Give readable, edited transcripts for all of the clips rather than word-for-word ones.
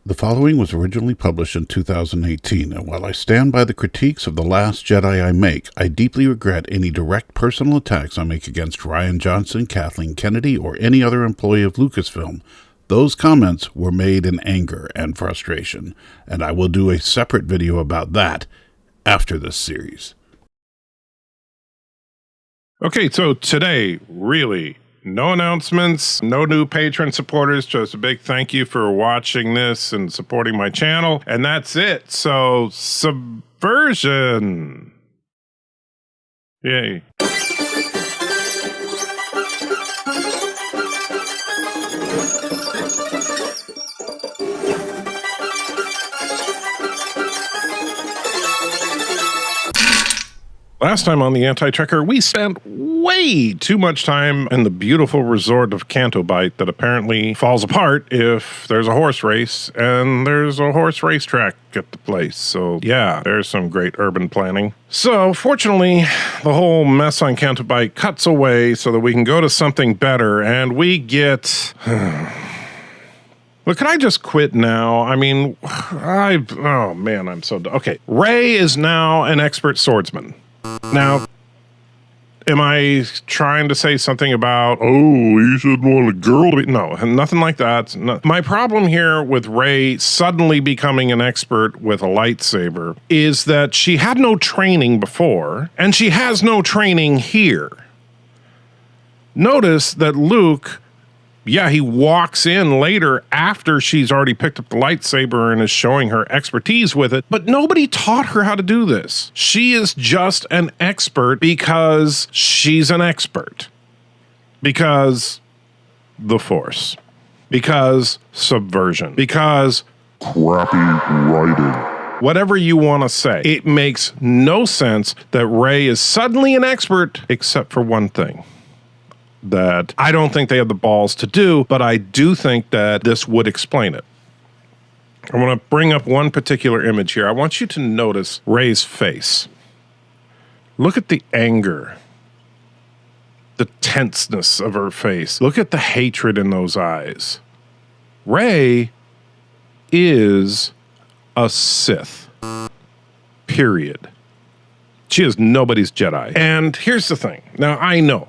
The following was originally published in 2018, and while I stand by the critiques of The Last Jedi I make, I deeply regret any direct personal attacks I make against Rian Johnson, Kathleen Kennedy, or any other employee of Lucasfilm. Those comments were made in anger and frustration, and I will do a separate video about that after this series. Okay, so today, really, no announcements, no new Patron supporters, just a big thank you for watching this and supporting my channel, and that's it. So, Subversion. Yay. Last time on the Anti-Trekker, we spent way too much time in the beautiful resort of Cantobite that apparently falls apart if there's a horse race, and there's a horse racetrack at the place. So yeah, there's some great urban planning. So fortunately, the whole mess on Cantobite cuts away so that we can go to something better, and we get... Well, could I just quit now? I mean, oh man, I'm so... Okay, Rey is now an expert swordsman. Now, am I trying to say something about, oh, you should want a girl to be... No, nothing like that. My problem here with Rey suddenly becoming an expert with a lightsaber is that she had no training before, and she has no training here. Notice that Luke... Yeah, he walks in later after she's already picked up the lightsaber and is showing her expertise with it, but nobody taught her how to do this. She is just an expert because she's an expert. Because the Force. Because subversion. Because crappy writing. Whatever you want to say. It makes no sense that Rey is suddenly an expert except for one thing that I don't think they have the balls to do, but I do think that this would explain it. I want to bring up one particular image here. I want you to notice Rey's face. Look at the anger, the tenseness of her face. Look at the hatred in those eyes. Rey is a Sith. Period. She is nobody's Jedi. And here's the thing. Now, I know.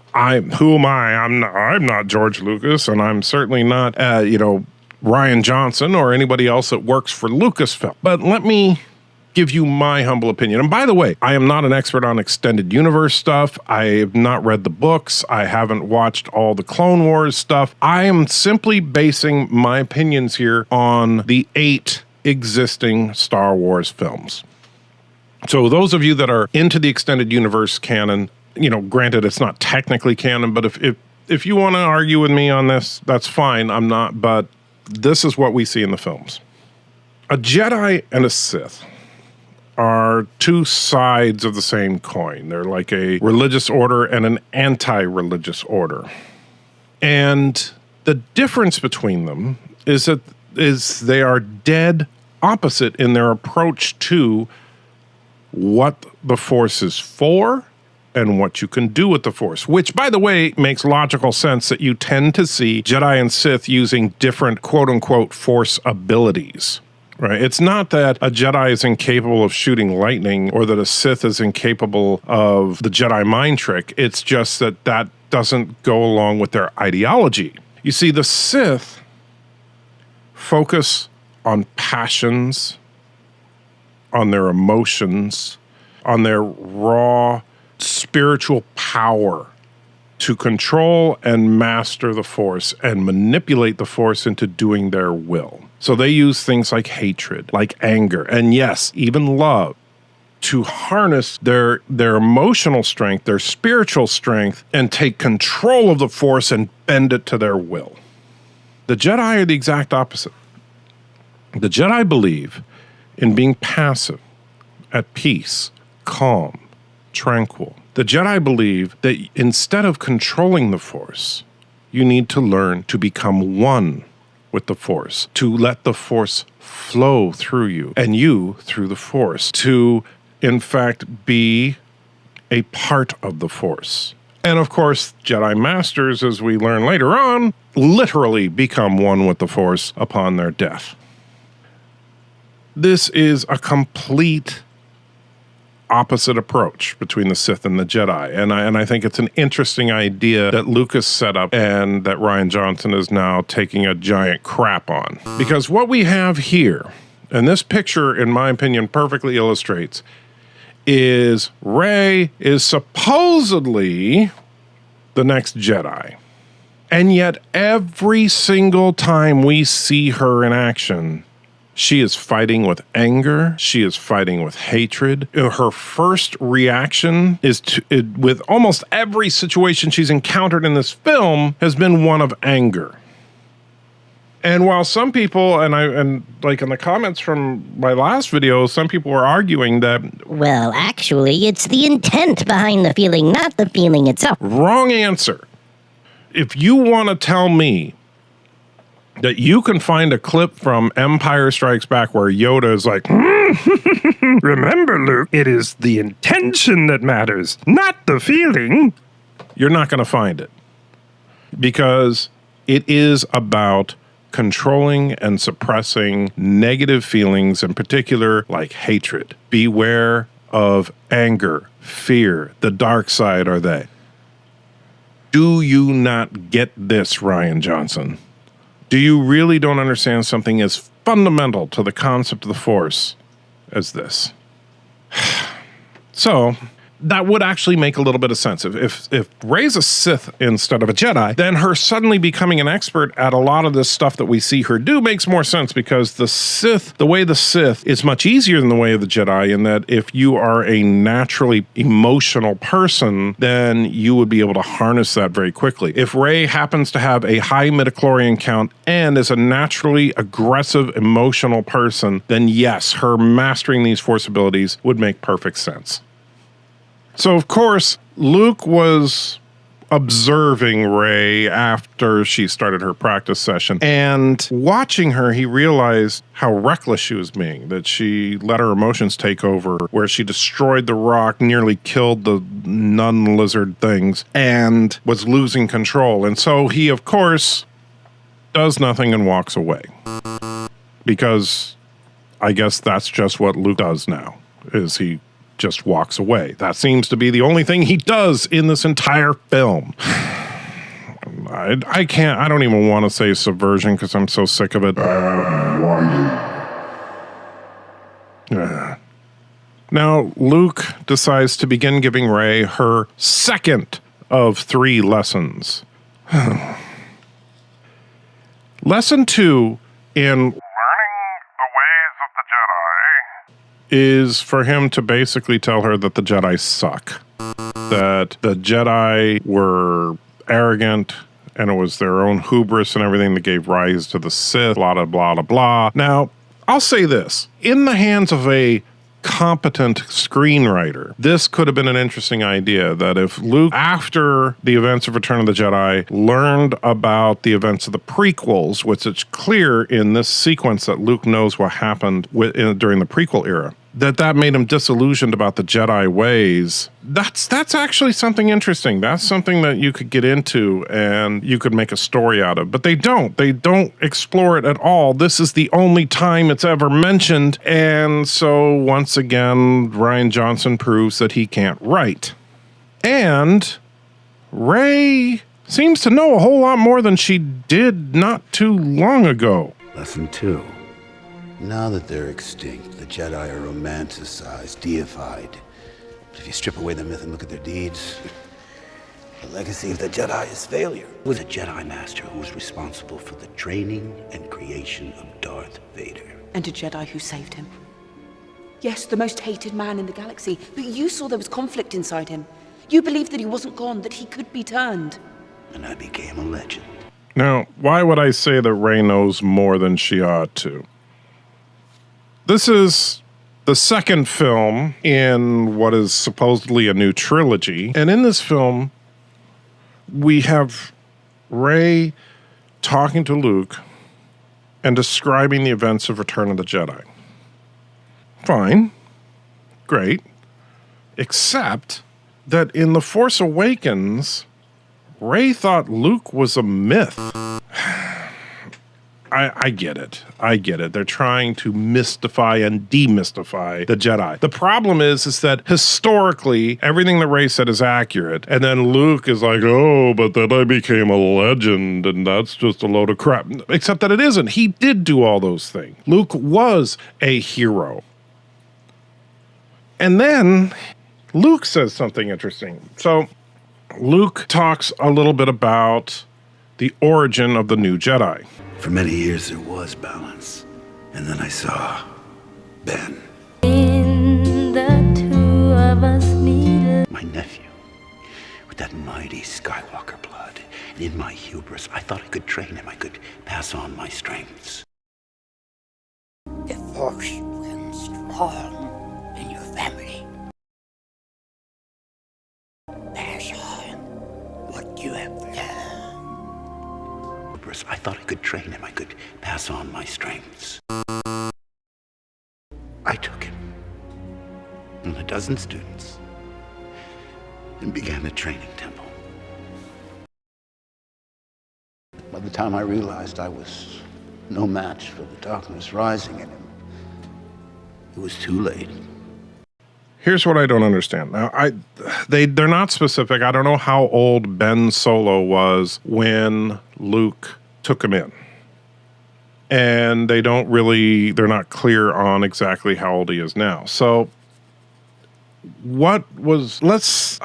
Who am I? I'm not George Lucas, and I'm certainly not, Rian Johnson or anybody else that works for Lucasfilm. But let me give you my humble opinion. And by the way, I am not an expert on extended universe stuff. I have not read the books. I haven't watched all the Clone Wars stuff. I am simply basing my opinions here on the 8 existing Star Wars films. So those of you that are into the extended universe canon, granted it's not technically canon, but if you want to argue with me on this, that's fine. I'm not, but this is what we see in the films. A Jedi and a Sith are two sides of the same coin. They're like a religious order and an anti-religious order. And the difference between them is that they are dead opposite in their approach to what the Force is for and what you can do with the Force, which, by the way, makes logical sense that you tend to see Jedi and Sith using different quote-unquote Force abilities, right? It's not that a Jedi is incapable of shooting lightning or that a Sith is incapable of the Jedi mind trick. It's just that that doesn't go along with their ideology. You see, the Sith focus on passions, on their emotions, on their raw spiritual power to control and master the Force and manipulate the Force into doing their will. So they use things like hatred, like anger, and yes, even love, to harness their emotional strength, their spiritual strength, and take control of the Force and bend it to their will. The Jedi are the exact opposite. The Jedi believe in being passive, at peace, calm, tranquil. The Jedi believe that instead of controlling the Force, you need to learn to become one with the Force, to let the Force flow through you, and you through the Force, to, in fact, be a part of the Force. And of course, Jedi Masters, as we learn later on, literally become one with the Force upon their death. This is a complete opposite approach between the Sith and the Jedi. And I think it's an interesting idea that Lucas set up and that Rian Johnson is now taking a giant crap on. Because what we have here, and this picture, in my opinion, perfectly illustrates, is Rey is supposedly the next Jedi. And yet every single time we see her in action, she is fighting with anger. She is fighting with hatred. Her first reaction is with almost every situation she's encountered in this film has been one of anger. And while some people, and like in the comments from my last video, some people were arguing that, well, actually, it's the intent behind the feeling, not the feeling itself. Wrong answer. If you want to tell me that you can find a clip from Empire Strikes Back where Yoda is like, remember, Luke, it is the intention that matters, not the feeling. You're not going to find it. Because it is about controlling and suppressing negative feelings, in particular, like hatred. Beware of anger, fear. The dark side are they. Do you not get this, Rian Johnson? Do you really don't understand something as fundamental to the concept of the Force as this? So, that would actually make a little bit of sense. If Rey's a Sith instead of a Jedi, then her suddenly becoming an expert at a lot of this stuff that we see her do makes more sense, because the way the Sith is much easier than the way of the Jedi, in that if you are a naturally emotional person, then you would be able to harness that very quickly. If Rey happens to have a high midichlorian count and is a naturally aggressive, emotional person, then yes, her mastering these Force abilities would make perfect sense. So, of course, Luke was observing Rey after she started her practice session. And watching her, he realized how reckless she was being, that she let her emotions take over, where she destroyed the rock, nearly killed the nun lizard things, and was losing control. And so he, of course, does nothing and walks away. Because I guess that's just what Luke does now, is he just walks away. That seems to be the only thing he does in this entire film. I don't even want to say subversion because I'm so sick of it. Now, Luke decides to begin giving Rey her second of 3 lessons. Lesson 2 in is for him to basically tell her that the Jedi suck. That the Jedi were arrogant, and it was their own hubris and everything that gave rise to the Sith, blah, blah, blah, blah, blah. Now, I'll say this. In the hands of a competent screenwriter, this could have been an interesting idea, that if Luke, after the events of Return of the Jedi, learned about the events of the prequels, which it's clear in this sequence that Luke knows what happened during the prequel era, that made him disillusioned about the Jedi ways. That's actually something interesting. That's something that you could get into and you could make a story out of. But they don't. They don't explore it at all. This is the only time it's ever mentioned. And so once again, Rian Johnson proves that he can't write. And Rey seems to know a whole lot more than she did not too long ago. Lesson 2. Now that they're extinct, the Jedi are romanticized, deified. But if you strip away the myth and look at their deeds, the legacy of the Jedi is failure. It was a Jedi Master who was responsible for the training and creation of Darth Vader. And a Jedi who saved him. Yes, the most hated man in the galaxy, but you saw there was conflict inside him. You believed that he wasn't gone, that he could be turned. And I became a legend. Now, why would I say that Rey knows more than she ought to? This is the second film in what is supposedly a new trilogy. And in this film, we have Rey talking to Luke and describing the events of Return of the Jedi. Fine. Great. Except that in The Force Awakens, Rey thought Luke was a myth. I get it. I get it. They're trying to mystify and demystify the Jedi. The problem is that historically, everything that Rey said is accurate. And then Luke is like, oh, but then I became a legend, and that's just a load of crap. Except that it isn't. He did do all those things. Luke was a hero. And then Luke says something interesting. So Luke talks a little bit about the origin of the new Jedi. For many years there was balance. And then I saw Ben. My nephew. With that mighty Skywalker blood. And in my hubris, I thought I could train him. I could pass on my strengths. The Force runs strong in your family. Pass on what you have learned. I thought I could train him. I could pass on my strengths. I took him and a dozen students and began a training temple. By the time I realized I was no match for the darkness rising in him, it was too late. Here's what I don't understand. Now, they're not specific. I don't know how old Ben Solo was when Luke took him in. And they're not clear on exactly how old he is now. So let's say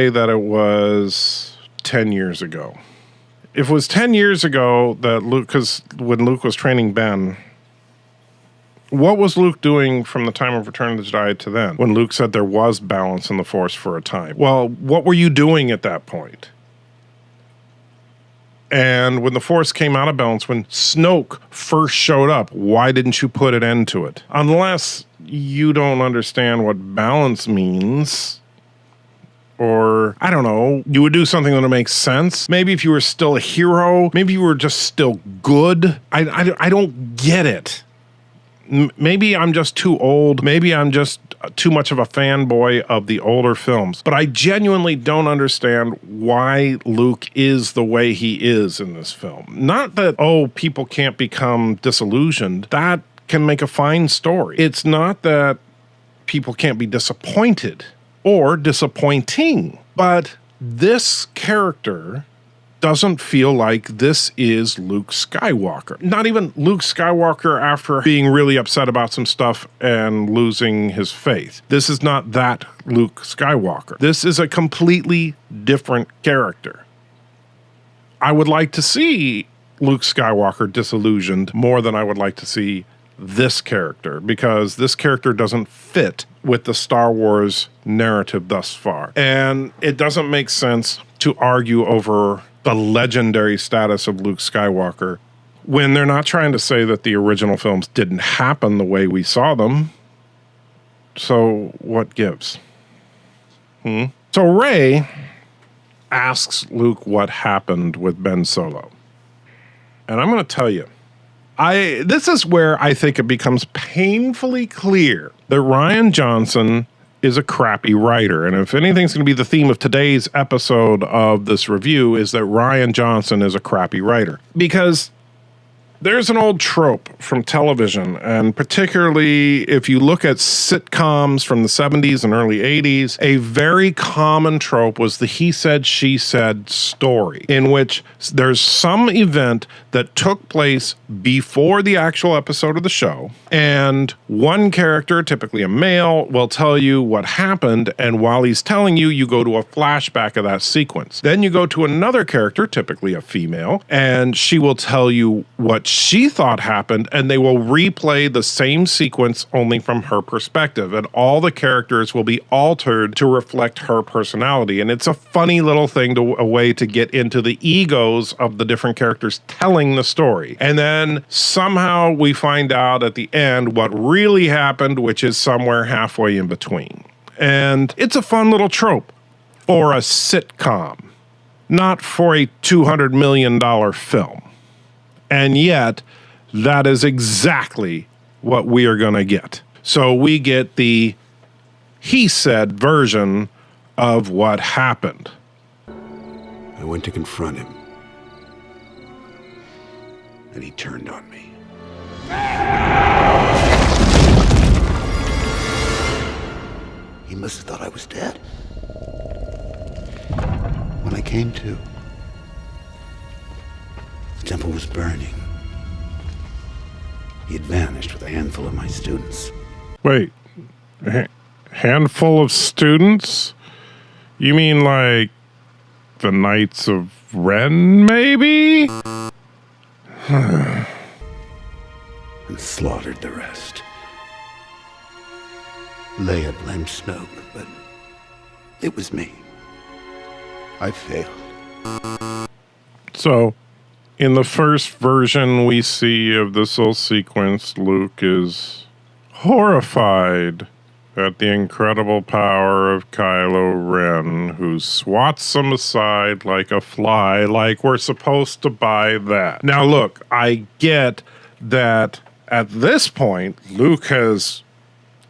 that it was 10 years ago. If it was 10 years ago that Luke, because when Luke was training Ben, what was Luke doing from the time of Return of the Jedi to then, when Luke said there was balance in the Force for a time? Well, what were you doing at that point? And when the Force came out of balance, when Snoke first showed up, why didn't you put an end to it? Unless you don't understand what balance means, or, I don't know, you would do something that makes sense. Maybe if you were still a hero, maybe you were just still good. I don't get it. Maybe I'm just too old. Maybe I'm just too much of a fanboy of the older films. But I genuinely don't understand why Luke is the way he is in this film. Not that, people can't become disillusioned. That can make a fine story. It's not that people can't be disappointed or disappointing. But this character doesn't feel like this is Luke Skywalker. Not even Luke Skywalker after being really upset about some stuff and losing his faith. This is not that Luke Skywalker. This is a completely different character. I would like to see Luke Skywalker disillusioned more than I would like to see this character, because this character doesn't fit with the Star Wars narrative thus far. And it doesn't make sense to argue over the legendary status of Luke Skywalker when they're not trying to say that the original films didn't happen the way we saw them. So what gives? So Rey asks Luke what happened with Ben Solo. And I'm going to tell you, this is where I think it becomes painfully clear that Rian Johnson is a crappy writer. And if anything's going to be the theme of today's episode of this review, is that Rian Johnson is a crappy writer. Because there's an old trope from television, and particularly if you look at sitcoms from the 70s and early 80s, a very common trope was the he said, she said story, in which there's some event that took place before the actual episode of the show, and one character, typically a male, will tell you what happened, and while he's telling you, you go to a flashback of that sequence. Then you go to another character, typically a female, and she will tell you what she thought happened, and they will replay the same sequence only from her perspective, and all the characters will be altered to reflect her personality. And it's a funny little thing, a way to get into the egos of the different characters telling the story. And then somehow we find out at the end what really happened, which is somewhere halfway in between. And it's a fun little trope for a sitcom, not for a $200 million film. And yet, that is exactly what we are going to get. So we get the he said version of what happened. I went to confront him. and he turned on me. He must have thought I was dead. When I came to, the temple was burning. He had vanished with a handful of my students. Wait, handful of students? You mean like the Knights of Ren, maybe? And slaughtered the rest. Leia blamed Snoke, but it was me. I failed. So, in the first version we see of this whole sequence, Luke is horrified at the incredible power of Kylo Ren, who swats him aside like a fly, like we're supposed to buy that. Now look, I get that at this point, Luke has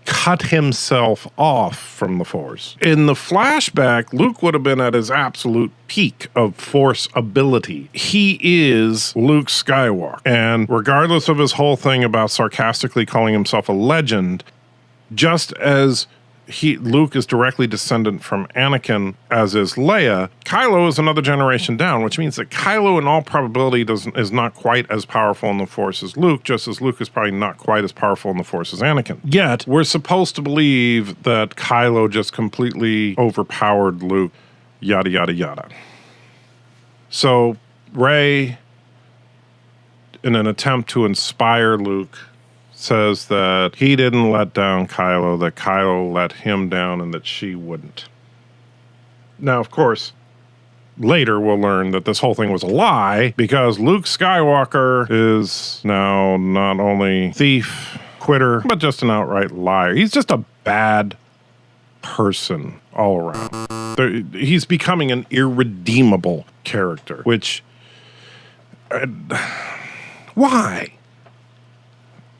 cut himself off from the Force. In the flashback, Luke would have been at his absolute peak of Force ability. He is Luke Skywalker. And regardless of his whole thing about sarcastically calling himself a legend, just as Luke is directly descendant from Anakin, as is Leia, Kylo is another generation down, which means that Kylo in all probability is not quite as powerful in the Force as Luke, just as Luke is probably not quite as powerful in the Force as Anakin. Yet, we're supposed to believe that Kylo just completely overpowered Luke, yada, yada, yada. So, Rey, in an attempt to inspire Luke, says that he didn't let down Kylo, that Kylo let him down, and that she wouldn't. Now, of course, later we'll learn that this whole thing was a lie, because Luke Skywalker is now not only thief, quitter, but just an outright liar. He's just a bad person all around. He's becoming an irredeemable character, which... why?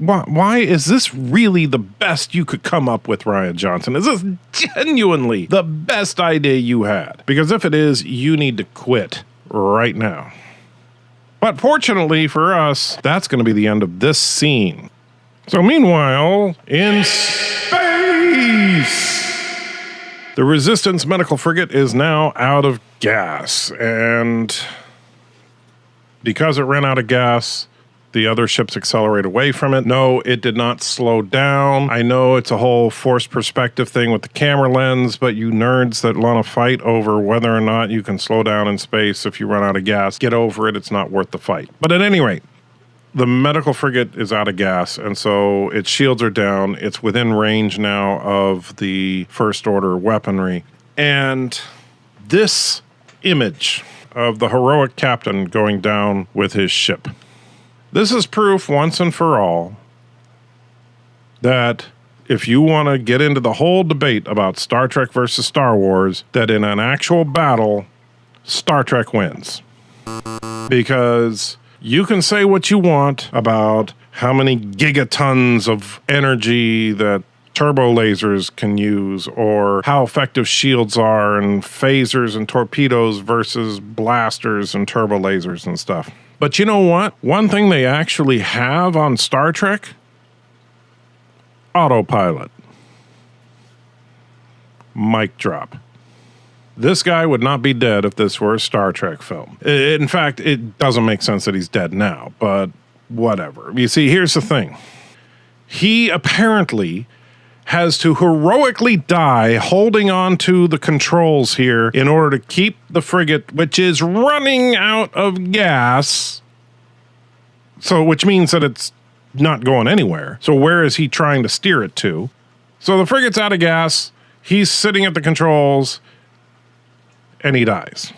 Why is this really the best you could come up with, Rian Johnson? Is this genuinely the best idea you had? Because if it is, you need to quit right now. But fortunately for us, that's going to be the end of this scene. So meanwhile, in space, the Resistance medical frigate is now out of gas. And because it ran out of gas, the other ships accelerate away from it. No, it did not slow down. I know it's a whole forced perspective thing with the camera lens, but you nerds that want to fight over whether or not you can slow down in space if you run out of gas, get over it. It's not worth the fight. But at any rate, the medical frigate is out of gas, and so its shields are down. It's within range now of the First Order weaponry. And this image of the heroic captain going down with his ship, this is proof once and for all that if you want to get into the whole debate about Star Trek versus Star Wars, that in an actual battle, Star Trek wins. Because you can say what you want about how many gigatons of energy that turbo lasers can use, or how effective shields are, and phasers and torpedoes versus blasters and turbo lasers and stuff. But you know what? One thing they actually have on Star Trek? Autopilot. Mic drop. This guy would not be dead if this were a Star Trek film. In fact, it doesn't make sense that he's dead now, but whatever. You see, here's the thing. He apparently has to heroically die holding on to the controls here in order to keep the frigate, which is running out of gas, so which means that it's not going anywhere. So where is he trying to steer it to? So the frigate's out of gas, he's sitting at the controls, and he dies.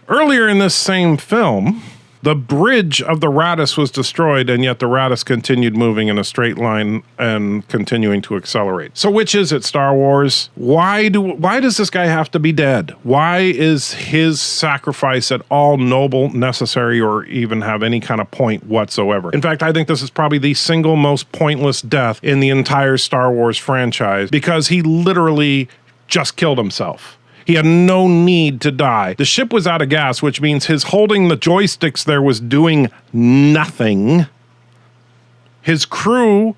Earlier in this same film, the bridge of the Raddus was destroyed, and yet the Raddus continued moving in a straight line and continuing to accelerate. So which is it, Star Wars? Why does this guy have to be dead? Why is his sacrifice at all noble, necessary, or even have any kind of point whatsoever? In fact, I think this is probably the single most pointless death in the entire Star Wars franchise, because he literally just killed himself. He had no need to die. The ship was out of gas, which means his holding the joysticks there was doing nothing. His crew,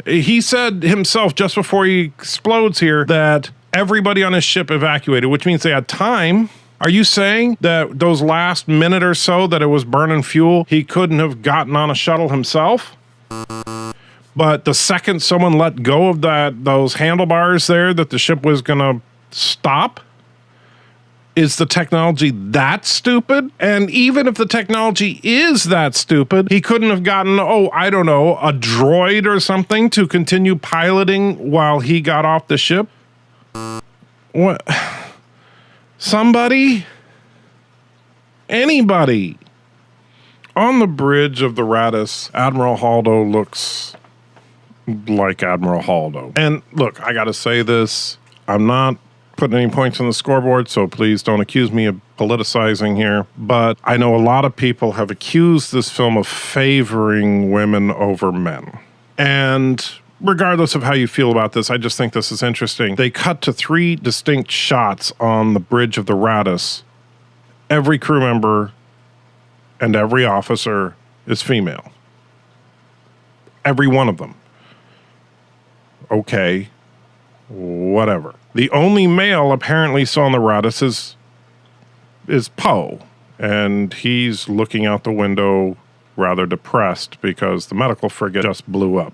he said himself just before he explodes here that everybody on his ship evacuated, which means they had time. Are you saying that those last minute or so that it was burning fuel, he couldn't have gotten on a shuttle himself? But the second someone let go of those handlebars there, that the ship was going to stop? Is the technology that stupid? And even if the technology is that stupid, he couldn't have gotten, I don't know, a droid or something to continue piloting while he got off the ship? What? Somebody? Anybody? On the bridge of the Radis, Admiral Haldo looks like Admiral Haldo. And look, I gotta say this, I'm not putting any points on the scoreboard, so please don't accuse me of politicizing here. But I know a lot of people have accused this film of favoring women over men. And regardless of how you feel about this, I just think this is interesting. They cut to 3 distinct shots on the bridge of the Radis. Every crew member and every officer is female. Every one of them. Okay, whatever. The only male apparently saw on the Radis is Poe, and he's looking out the window rather depressed because the medical frigate just blew up.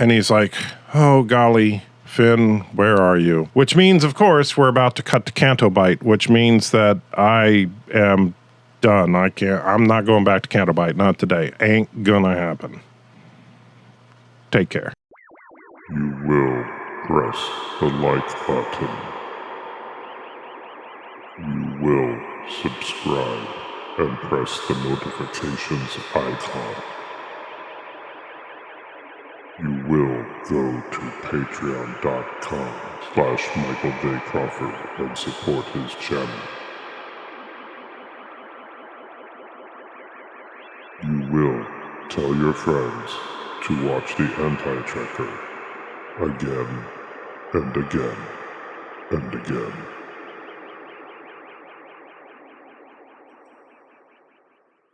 And he's like, oh golly, Finn, where are you? Which means, of course, we're about to cut to Canto Bight, which means that I am done. I'm not going back to Canto Bight, not today. Ain't gonna happen. Take care. You will press the like button. You will subscribe and press the notifications icon. You will go to patreon.com/Michael J. Crawford and support his channel. You will tell your friends to watch The Anti-Trekker again and again and again.